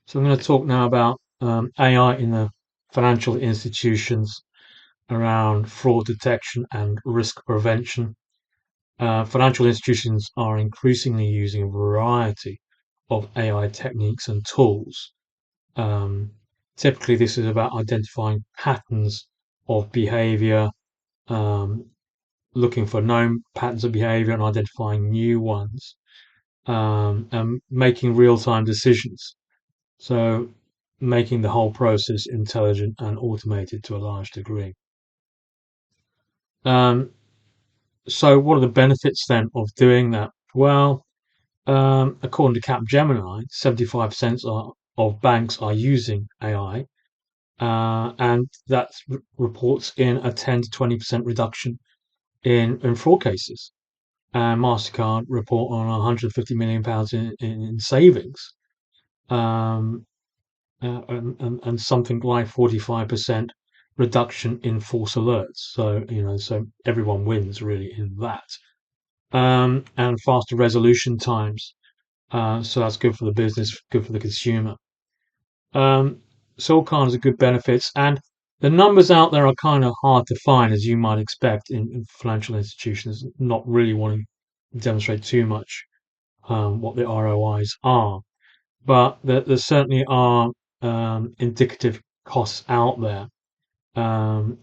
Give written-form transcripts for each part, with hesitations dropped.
So I'm going to talk now about AI in the financial institutions around fraud detection and risk prevention. Financial institutions are increasingly using a variety of AI techniques and tools. Um, Typically, this is about identifying patterns of behavior, um, looking for known patterns of behavior and identifying new ones, and making real-time decisions. So making the whole process intelligent and automated to a large degree. Um, so what are the benefits then of doing that? Well, according to Capgemini, 75% of banks are using AI, and that reports in a 10 to 20% reduction in fraud cases. And MasterCard report on £150 million in savings. Um, and something like 45% reduction in false alerts. So everyone wins really in that. And faster resolution times. So that's good for the business, good for the consumer. Um, so all kinds of good benefits. And the numbers out there are kind of hard to find, as you might expect in financial institutions, not really wanting to demonstrate too much what the ROIs are. But there certainly are indicative costs out there.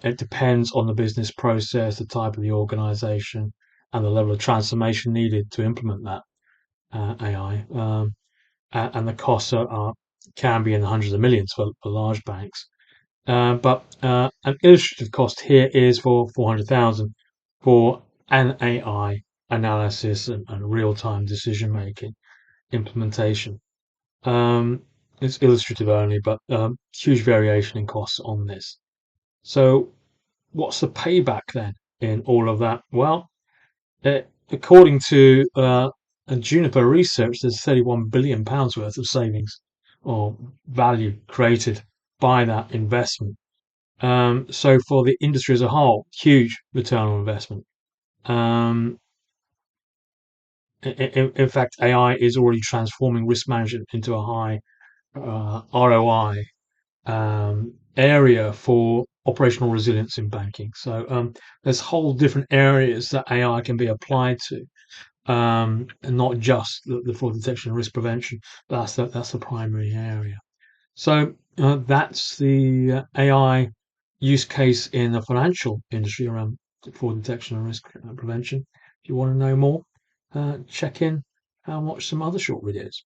It depends on the business process, the type of the organization, and the level of transformation needed to implement that AI. And the costs can be in the hundreds of millions for large banks. But an illustrative cost here is for 400,000 for an AI analysis and real-time decision making implementation. Um, it's illustrative only, but huge variation in costs on this. So, what's the payback then in all of that? Well, according to Juniper Research, there's £31 billion worth of savings or value created by that investment. So, for the industry as a whole, huge return on investment. Um, in fact, AI is already transforming risk management into a high ROI area for operational resilience in banking. So there's whole different areas that AI can be applied to, and not just the fraud detection and risk prevention. But that's the primary area. So that's the AI use case in the financial industry around fraud detection and risk prevention. If you want to know more, check in and watch some other short videos.